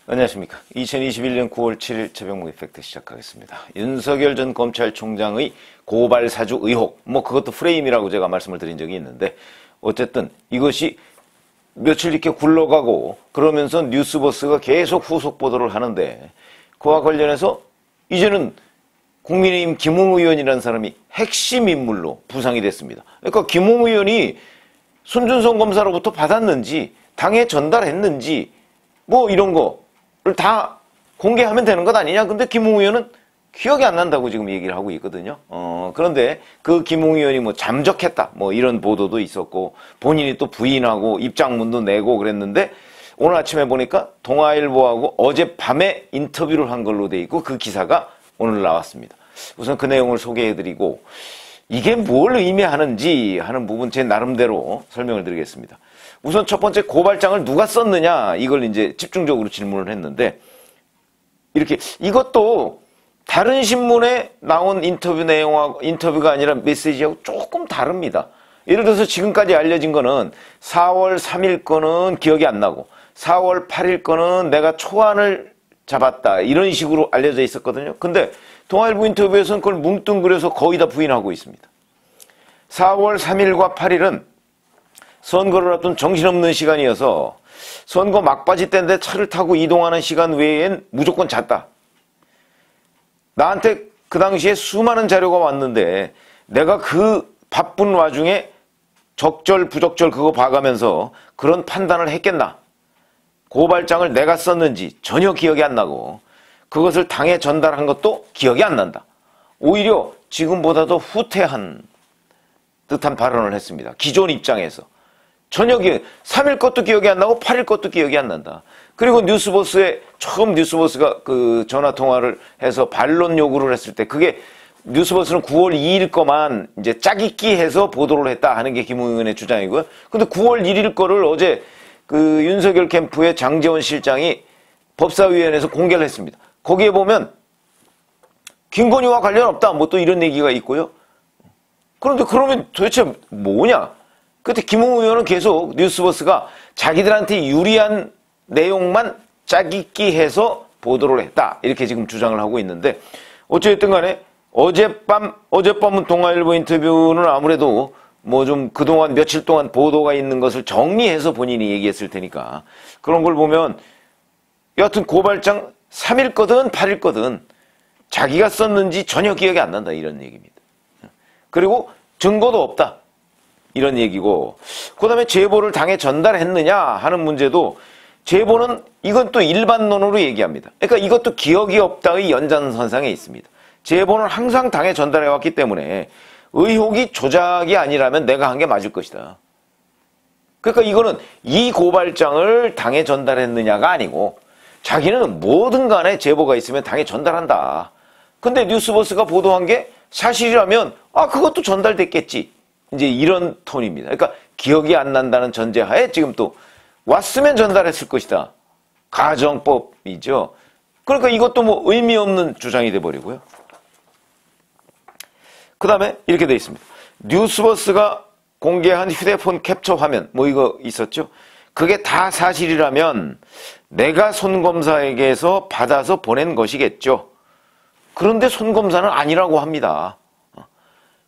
안녕하십니까. 2021년 9월 7일 새벽 이펙트 시작하겠습니다. 윤석열 전 검찰총장의 고발 사주 의혹, 그것도 프레임이라고 제가 말씀을 드린 적이 있는데, 어쨌든 이것이 며칠 이렇게 굴러가고 그러면서 뉴스버스가 계속 후속 보도를 하는데, 그와 관련해서 이제는 국민의힘 김웅 의원이라는 사람이 핵심 인물로 부상이 됐습니다. 그러니까 김웅 의원이 손준성 검사로부터 받았는지, 당에 전달했는지, 이런 거를 다 공개하면 되는 것 아니냐. 근데 김웅 의원은 기억이 안 난다고 지금 얘기를 하고 있거든요. 그런데 그 김웅 의원이 잠적했다. 이런 보도도 있었고, 본인이 또 부인하고 입장문도 내고 그랬는데, 오늘 아침에 보니까 동아일보하고 어젯밤에 인터뷰를 한 걸로 돼 있고, 그 기사가 오늘 나왔습니다. 우선 그 내용을 소개해드리고, 이게 뭘 의미하는지 하는 부분 제 나름대로 설명을 드리겠습니다. 우선 첫 번째, 고발장을 누가 썼느냐, 이걸 이제 집중적으로 질문을 했는데, 이렇게, 이것도 다른 신문에 나온 인터뷰 내용하고, 인터뷰가 아니라 메시지하고 조금 다릅니다. 예를 들어서 지금까지 알려진 거는 4월 3일 거는 기억이 안 나고, 4월 8일 거는 내가 초안을 잡았다, 이런 식으로 알려져 있었거든요. 근데 동아일보 인터뷰에서는 그걸 뭉뚱그려서 거의 다 부인하고 있습니다. 4월 3일과 8일은 선거를 앞둔 정신없는 시간이어서 선거 막바지 때인데 차를 타고 이동하는 시간 외엔 무조건 잤다. 나한테 그 당시에 수많은 자료가 왔는데 내가 그 바쁜 와중에 적절 부적절 그거 봐가면서 그런 판단을 했겠나. 고발장을 내가 썼는지 전혀 기억이 안 나고 그것을 당에 전달한 것도 기억이 안 난다. 오히려 지금보다도 후퇴한 듯한 발언을 했습니다. 기존 입장에서. 전혀 3일 것도 기억이 안 나고 8일 것도 기억이 안 난다. 그리고 뉴스버스에 처음 뉴스버스가 그 전화통화를 해서 반론 요구를 했을 때 그게 뉴스버스는 9월 2일 거만 이제 짜깁기 해서 보도를 했다 하는 게 김웅 의원의 주장이고요. 근데 9월 1일 거를 어제 그 윤석열 캠프의 장제원 실장이 법사위원회에서 공개를 했습니다. 거기에 보면 김건희와 관련 없다. 또 이런 얘기가 있고요. 그런데 그러면 도대체 뭐냐? 그때 김웅 의원은 계속 뉴스버스가 자기들한테 유리한 내용만 짜깁기 해서 보도를 했다. 이렇게 지금 주장을 하고 있는데 어쨌든 간에 어젯밤은 동아일보 인터뷰는 아무래도 좀 그동안 며칠 동안 보도가 있는 것을 정리해서 본인이 얘기했을 테니까 그런 걸 보면 여하튼 고발장 3일 거든 8일 거든 자기가 썼는지 전혀 기억이 안 난다. 이런 얘기입니다. 그리고 증거도 없다. 이런 얘기고 그 다음에 제보를 당에 전달했느냐 하는 문제도 제보는 이건 또 일반론으로 얘기합니다. 그러니까 이것도 기억이 없다의 연장선상에 있습니다. 제보는 항상 당에 전달해왔기 때문에 의혹이 조작이 아니라면 내가 한 게 맞을 것이다. 그러니까 이거는 이 고발장을 당에 전달했느냐가 아니고 자기는 뭐든 간에 제보가 있으면 당에 전달한다. 근데 뉴스버스가 보도한 게 사실이라면 그것도 전달됐겠지. 이제 이런 톤입니다. 그러니까 기억이 안 난다는 전제하에 지금 또 왔으면 전달했을 것이다. 가정법이죠. 그러니까 이것도 의미 없는 주장이 돼버리고요. 그 다음에 이렇게 돼 있습니다. 뉴스버스가 공개한 휴대폰 캡처 화면 이거 있었죠. 그게 다 사실이라면 내가 손검사에게서 받아서 보낸 것이겠죠. 그런데 손검사는 아니라고 합니다.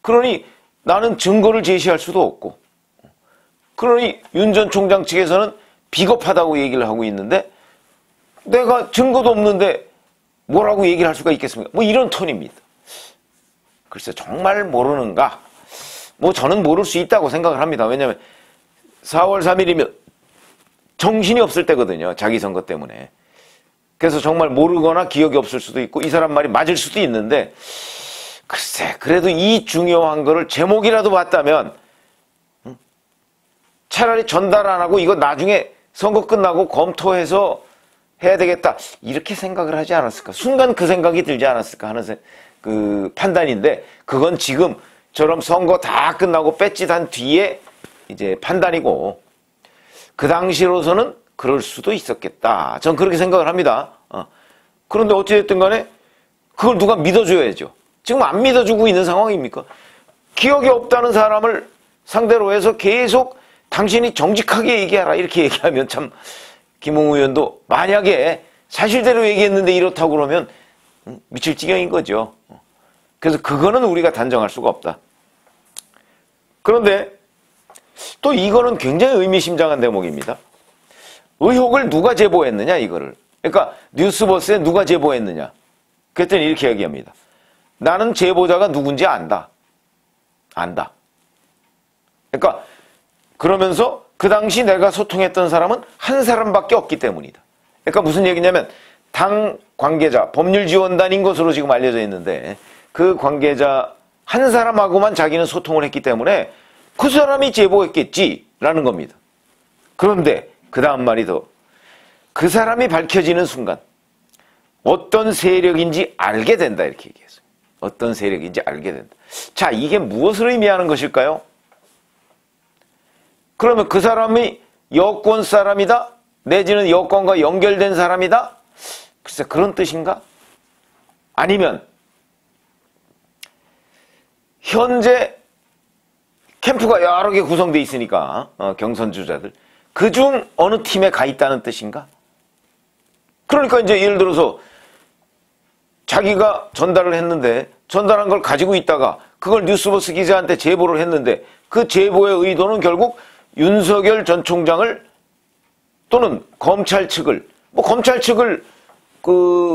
그러니 나는 증거를 제시할 수도 없고 그러니 윤 전 총장 측에서는 비겁하다고 얘기를 하고 있는데 내가 증거도 없는데 뭐라고 얘기를 할 수가 있겠습니까? 이런 톤입니다. 글쎄 정말 모르는가? 저는 모를 수 있다고 생각을 합니다. 왜냐하면 4월 3일이면 정신이 없을 때거든요. 자기 선거 때문에. 그래서 정말 모르거나 기억이 없을 수도 있고 이 사람 말이 맞을 수도 있는데 글쎄 그래도 이 중요한 거를 제목이라도 봤다면 차라리 전달 안 하고 이거 나중에 선거 끝나고 검토해서 해야 되겠다 이렇게 생각을 하지 않았을까. 순간 그 생각이 들지 않았을까 하는 그 판단인데 그건 지금처럼 선거 다 끝나고 뺏짓한 뒤에 이제 판단이고 그 당시로서는 그럴 수도 있었겠다. 전 그렇게 생각을 합니다. 그런데 어찌됐든 간에 그걸 누가 믿어줘야죠. 지금 안 믿어주고 있는 상황입니까? 기억이 없다는 사람을 상대로 해서 계속 당신이 정직하게 얘기하라 이렇게 얘기하면 참 김웅 의원도 만약에 사실대로 얘기했는데 이렇다고 그러면 미칠 지경인 거죠. 그래서 그거는 우리가 단정할 수가 없다. 그런데 또 이거는 굉장히 의미심장한 대목입니다. 의혹을 누가 제보했느냐 이거를. 그러니까 뉴스버스에 누가 제보했느냐. 그랬더니 이렇게 얘기합니다. 나는 제보자가 누군지 안다. 안다. 그러니까 그러면서 그 당시 내가 소통했던 사람은 한 사람밖에 없기 때문이다. 그러니까 무슨 얘기냐면 당 관계자, 법률지원단인 것으로 지금 알려져 있는데 그 관계자 한 사람하고만 자기는 소통을 했기 때문에 그 사람이 제보했겠지라는 겁니다. 그런데 그 다음 말이 더 그 사람이 밝혀지는 순간 어떤 세력인지 알게 된다 이렇게 얘기했어요. 어떤 세력인지 알게 된다. 자, 이게 무엇을 의미하는 것일까요? 그러면 그 사람이 여권 사람이다? 내지는 여권과 연결된 사람이다? 글쎄 그런 뜻인가? 아니면 현재 캠프가 여러 개 구성되어 있으니까 경선 주자들 그중 어느 팀에 가 있다는 뜻인가? 그러니까 이제 예를 들어서 자기가 전달을 했는데 전달한 걸 가지고 있다가 그걸 뉴스버스 기자한테 제보를 했는데 그 제보의 의도는 결국 윤석열 전 총장을 또는 검찰 측을 검찰 측을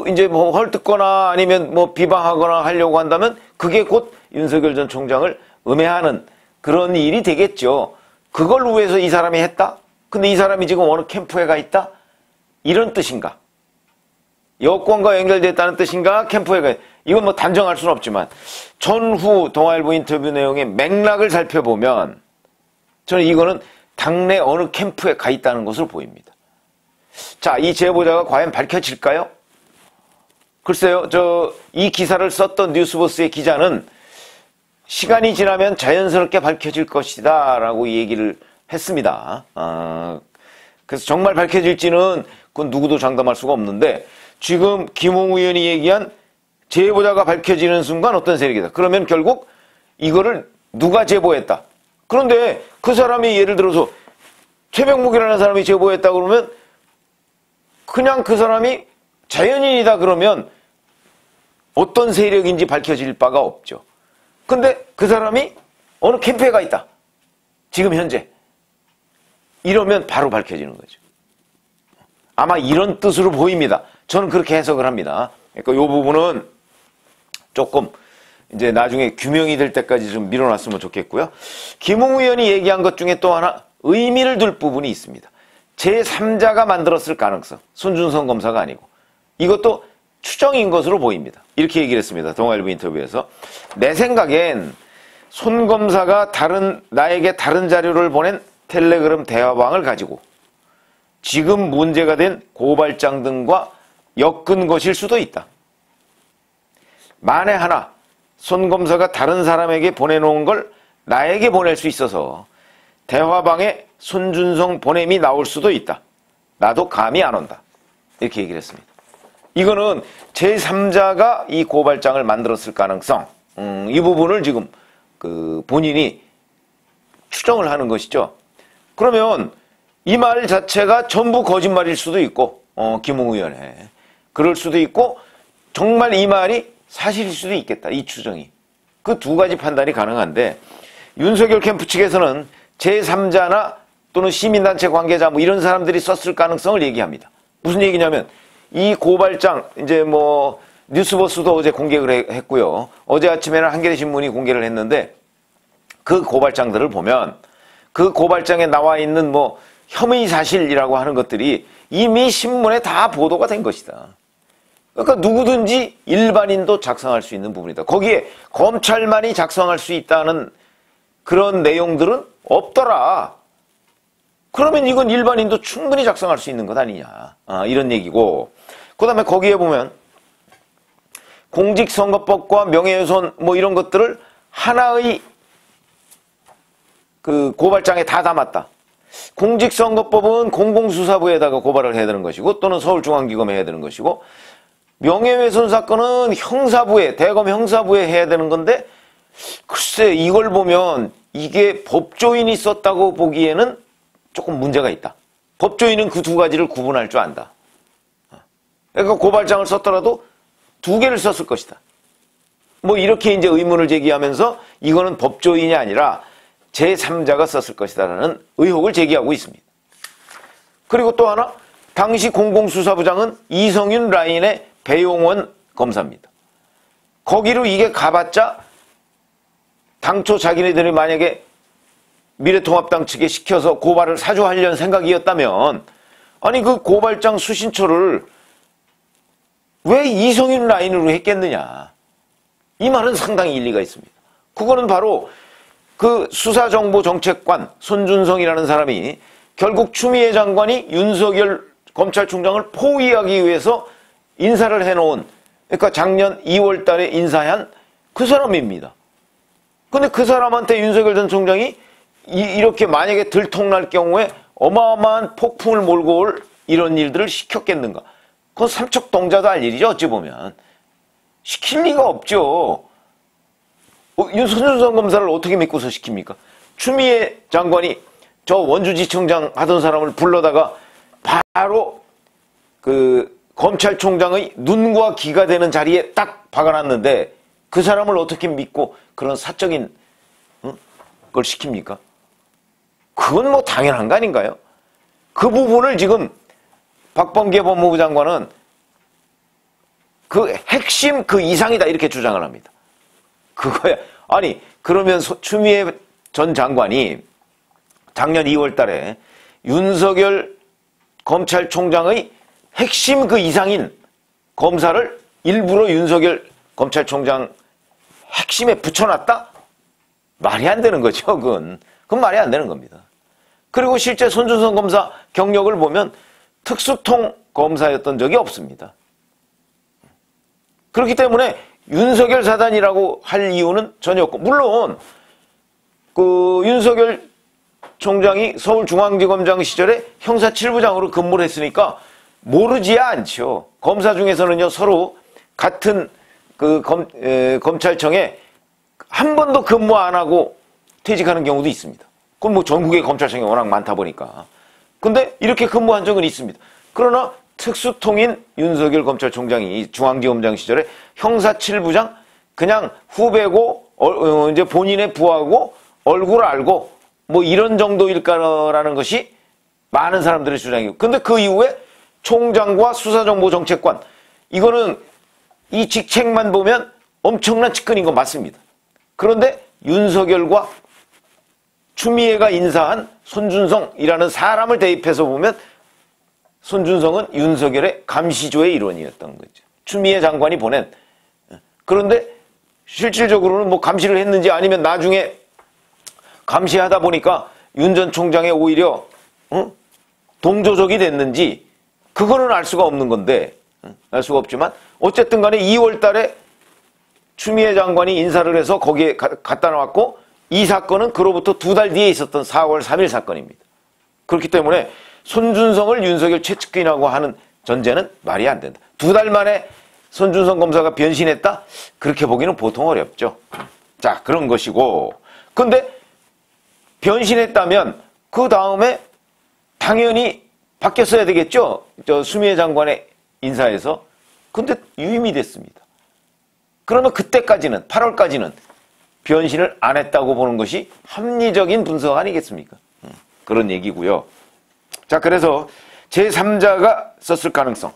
이제 헐뜯거나 아니면 비방하거나 하려고 한다면 그게 곧 윤석열 전 총장을 음해하는 그런 일이 되겠죠. 그걸 위해서 이 사람이 했다? 근데 이 사람이 지금 어느 캠프에 가 있다? 이런 뜻인가? 여권과 연결됐다는 뜻인가? 캠프에 가 있다? 이건 단정할 수는 없지만 전후 동아일보 인터뷰 내용의 맥락을 살펴보면 저는 이거는 당내 어느 캠프에 가 있다는 것으로 보입니다. 자, 이 제보자가 과연 밝혀질까요? 글쎄요, 이 기사를 썼던 뉴스버스의 기자는 시간이 지나면 자연스럽게 밝혀질 것이다 라고 얘기를 했습니다. 그래서 정말 밝혀질지는 그건 누구도 장담할 수가 없는데 지금 김홍 의원이 얘기한 제보자가 밝혀지는 순간 어떤 세력이다. 그러면 결국 이거를 누가 제보했다. 그런데 그 사람이 예를 들어서 최병묵이라는 사람이 제보했다 그러면 그냥 그 사람이 자연인이다 그러면 어떤 세력인지 밝혀질 바가 없죠. 근데 그 사람이 어느 캠프에 가 있다. 지금 현재. 이러면 바로 밝혀지는 거죠. 아마 이런 뜻으로 보입니다. 저는 그렇게 해석을 합니다. 그러니까 이 부분은 조금 이제 나중에 규명이 될 때까지 좀 밀어놨으면 좋겠고요. 김웅 의원이 얘기한 것 중에 또 하나 의미를 둘 부분이 있습니다. 제3자가 만들었을 가능성. 손준성 검사가 아니고. 이것도 추정인 것으로 보입니다. 이렇게 얘기를 했습니다. 동아일보 인터뷰에서. 내 생각엔 손 검사가 나에게 다른 자료를 보낸 텔레그램 대화방을 가지고 지금 문제가 된 고발장 등과 엮은 것일 수도 있다. 만에 하나 손 검사가 다른 사람에게 보내놓은 걸 나에게 보낼 수 있어서 대화방에 손준성 보냄이 나올 수도 있다. 나도 감이 안 온다. 이렇게 얘기를 했습니다. 이거는 제3자가 이 고발장을 만들었을 가능성, 이 부분을 지금 본인이 추정을 하는 것이죠. 그러면 이 말 자체가 전부 거짓말일 수도 있고, 김웅 의원의 그럴 수도 있고, 정말 이 말이 사실일 수도 있겠다. 이 추정이. 그 두 가지 판단이 가능한데 윤석열 캠프 측에서는 제3자나 또는 시민단체 관계자 이런 사람들이 썼을 가능성을 얘기합니다. 무슨 얘기냐면 이 고발장 이제 뉴스버스도 어제 공개를 했고요. 어제 아침에는 한겨레신문이 공개를 했는데 그 고발장들을 보면 그 고발장에 나와 있는 혐의 사실이라고 하는 것들이 이미 신문에 다 보도가 된 것이다. 그러니까 누구든지 일반인도 작성할 수 있는 부분이다. 거기에 검찰만이 작성할 수 있다는 그런 내용들은 없더라. 그러면 이건 일반인도 충분히 작성할 수 있는 것 아니냐. 이런 얘기고. 그 다음에 거기에 보면 공직선거법과 명예훼손 이런 것들을 하나의 그 고발장에 다 담았다. 공직선거법은 공공수사부에다가 고발을 해야 되는 것이고 또는 서울중앙지검에 해야 되는 것이고 명예훼손 사건은 형사부에 대검 형사부에 해야 되는 건데 글쎄 이걸 보면 이게 법조인이 썼다고 보기에는 조금 문제가 있다. 법조인은 그 두 가지를 구분할 줄 안다. 그러니까 고발장을 썼더라도 2개를 썼을 것이다. 뭐 이렇게 이제 의문을 제기하면서 이거는 법조인이 아니라 제3자가 썼을 것이다라는 의혹을 제기하고 있습니다. 그리고 또 하나, 당시 공공수사부장은 이성윤 라인의 배용원 검사입니다. 거기로 이게 가봤자 당초 자기네들이 만약에 미래통합당 측에 시켜서 고발을 사주하려는 생각이었다면 아니 그 고발장 수신처를 왜 이성윤 라인으로 했겠느냐. 이 말은 상당히 일리가 있습니다. 그거는 바로 그 수사정보정책관 손준성이라는 사람이 결국 추미애 장관이 윤석열 검찰총장을 포위하기 위해서 인사를 해놓은, 그러니까 작년 2월 달에 인사한 그 사람입니다. 근데 그 사람한테 윤석열 전 총장이 이렇게 만약에 들통날 경우에 어마어마한 폭풍을 몰고 올 이런 일들을 시켰겠는가. 그건 삼척동자도 할 일이죠. 어찌 보면. 시킬 리가 없죠. 손준성 검사를 어떻게 믿고서 시킵니까? 추미애 장관이 저 원주지청장 하던 사람을 불러다가 바로 그 검찰총장의 눈과 귀가 되는 자리에 딱 박아놨는데 그 사람을 어떻게 믿고 그런 사적인 걸 시킵니까? 그건 뭐 당연한 거 아닌가요? 그 부분을 지금 박범계 법무부 장관은 그 핵심 그 이상이다 이렇게 주장을 합니다. 그거야. 아니 그러면 추미애 전 장관이 작년 2월 달에 윤석열 검찰총장의 핵심 그 이상인 검사를 일부러 윤석열 검찰총장 핵심에 붙여놨다? 말이 안 되는 거죠. 그건 말이 안 되는 겁니다. 그리고 실제 손준성 검사 경력을 보면 특수통 검사였던 적이 없습니다. 그렇기 때문에 윤석열 사단이라고 할 이유는 전혀 없고, 물론 그 윤석열 총장이 서울중앙지검장 시절에 형사 7부장으로 근무를 했으니까 모르지야 않죠. 검사 중에서는요 서로 같은 그 검찰청에 한 번도 근무 안 하고 퇴직하는 경우도 있습니다. 그건 뭐 전국의 검찰청이 워낙 많다 보니까. 근데 이렇게 근무한 적은 있습니다. 그러나 특수통인 윤석열 검찰총장이 중앙지검장 시절에 형사 7부장 그냥 후배고 이제 본인의 부하고 얼굴 알고 뭐 이런 정도일까라는 것이 많은 사람들의 주장이고, 근데 그 이후에 총장과 수사정보정책관, 이거는 이 직책만 보면 엄청난 측근인 건 맞습니다. 그런데 윤석열과 추미애가 인사한 손준성이라는 사람을 대입해서 보면 손준성은 윤석열의 감시조의 일원이었던 거죠. 추미애 장관이 보낸. 그런데 실질적으로는 뭐 감시를 했는지 아니면 나중에 감시하다 보니까 윤 전 총장의 오히려 동조적이 됐는지 그거는 알 수가 없는 건데, 알 수가 없지만 어쨌든 간에 2월 달에 추미애 장관이 인사를 해서 거기에 갖다 놨고, 이 사건은 그로부터 2달 뒤에 있었던 4월 3일 사건입니다. 그렇기 때문에 손준성을 윤석열 최측근이라고 하는 전제는 말이 안 된다. 2달 만에 손준성 검사가 변신했다? 그렇게 보기는 보통 어렵죠. 자, 그런 것이고, 근데 변신했다면 그 다음에 당연히 바뀌었어야 되겠죠. 저 추미애 장관의 인사에서. 근데 유임이 됐습니다. 그러면 그때까지는 8월까지는 변신을 안 했다고 보는 것이 합리적인 분석 아니겠습니까? 그런 얘기고요. 자, 그래서 제3자가 썼을 가능성.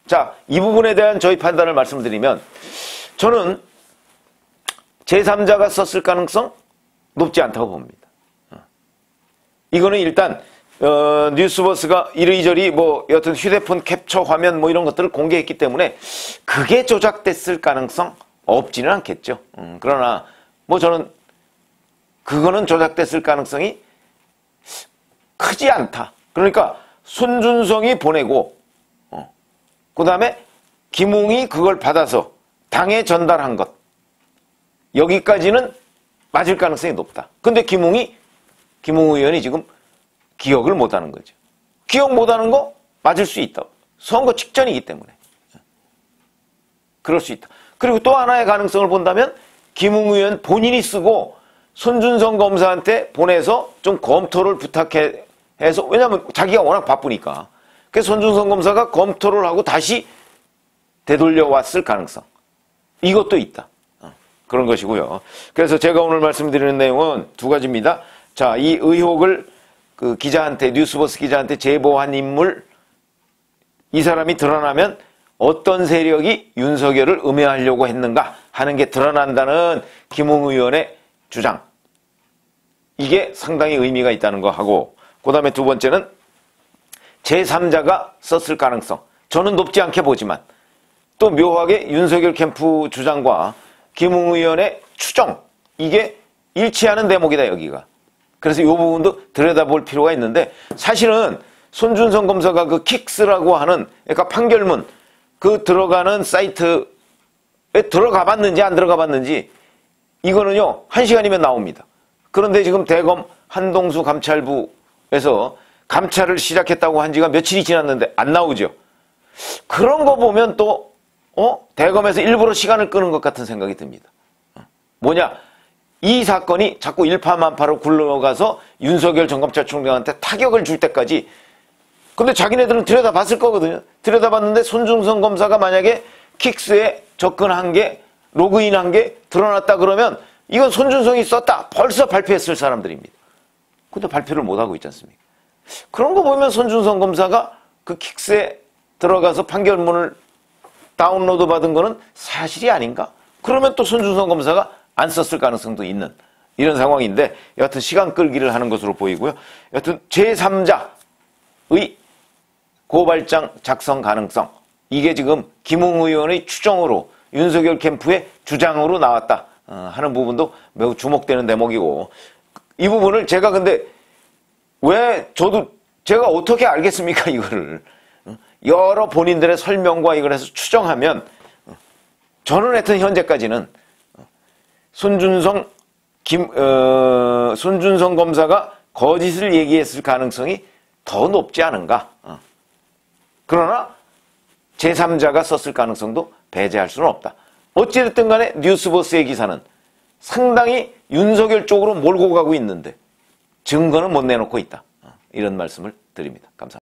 자, 이 부분에 대한 저희 판단을 말씀드리면 저는 제3자가 썼을 가능성 높지 않다고 봅니다. 이거는 일단 뉴스버스가 이리저리 뭐 여튼 휴대폰 캡처 화면 뭐 이런 것들을 공개했기 때문에 그게 조작됐을 가능성 없지는 않겠죠. 그러나 뭐 저는 그거는 조작됐을 가능성이 크지 않다. 그러니까 손준성이 보내고 그 다음에 김웅이 그걸 받아서 당에 전달한 것, 여기까지는 맞을 가능성이 높다. 근데 김웅 의원이 지금 기억을 못하는 거죠. 기억 못하는 거 맞을 수 있다. 선거 직전이기 때문에. 그럴 수 있다. 그리고 또 하나의 가능성을 본다면 김웅 의원 본인이 쓰고 손준성 검사한테 보내서 좀 검토를 부탁해서, 왜냐하면 자기가 워낙 바쁘니까 그래서 손준성 검사가 검토를 하고 다시 되돌려왔을 가능성. 이것도 있다. 그런 것이고요. 그래서 제가 오늘 말씀드리는 내용은 두 가지입니다. 자, 이 의혹을 그 기자한테, 뉴스버스 기자한테 제보한 인물, 이 사람이 드러나면 어떤 세력이 윤석열을 음해하려고 했는가 하는 게 드러난다는 김웅 의원의 주장. 이게 상당히 의미가 있다는 거 하고, 그 다음에 두 번째는 제3자가 썼을 가능성. 저는 높지 않게 보지만 또 묘하게 윤석열 캠프 주장과 김웅 의원의 추정, 이게 일치하는 대목이다, 여기가. 그래서 이 부분도 들여다볼 필요가 있는데, 사실은 손준성 검사가 그 킥스라고 하는, 그러니까 판결문, 그 들어가는 사이트에 들어가 봤는지 안 들어가 봤는지, 이거는요, 1시간이면 나옵니다. 그런데 지금 대검 한동수 감찰부에서 감찰을 시작했다고 한 지가 며칠이 지났는데 안 나오죠. 그런 거 보면 또 대검에서 일부러 시간을 끄는 것 같은 생각이 듭니다. 뭐냐? 이 사건이 자꾸 일파만파로 굴러가서 윤석열 전 검찰총장한테 타격을 줄 때까지, 근데 자기네들은 들여다봤을 거거든요. 들여다봤는데 손준성 검사가 만약에 킥스에 접근한 게, 로그인한 게 드러났다 그러면 이건 손준성이 썼다, 벌써 발표했을 사람들입니다. 근데 발표를 못하고 있지 않습니까? 그런 거 보면 손준성 검사가 그 킥스에 들어가서 판결문을 다운로드 받은 거는 사실이 아닌가? 그러면 또 손준성 검사가 안 썼을 가능성도 있는 이런 상황인데, 여하튼 시간 끌기를 하는 것으로 보이고요. 여하튼 제3자의 고발장 작성 가능성, 이게 지금 김웅 의원의 추정으로 윤석열 캠프의 주장으로 나왔다 하는 부분도 매우 주목되는 대목이고, 이 부분을 제가 근데 왜 제가 어떻게 알겠습니까, 이거를. 여러 본인들의 설명과 이걸 해서 추정하면, 저는 하여튼 현재까지는 손준성 검사가 거짓을 얘기했을 가능성이 더 높지 않은가. 그러나 제3자가 썼을 가능성도 배제할 수는 없다. 어찌됐든 간에 뉴스버스의 기사는 상당히 윤석열 쪽으로 몰고 가고 있는데 증거는 못 내놓고 있다. 이런 말씀을 드립니다. 감사합니다.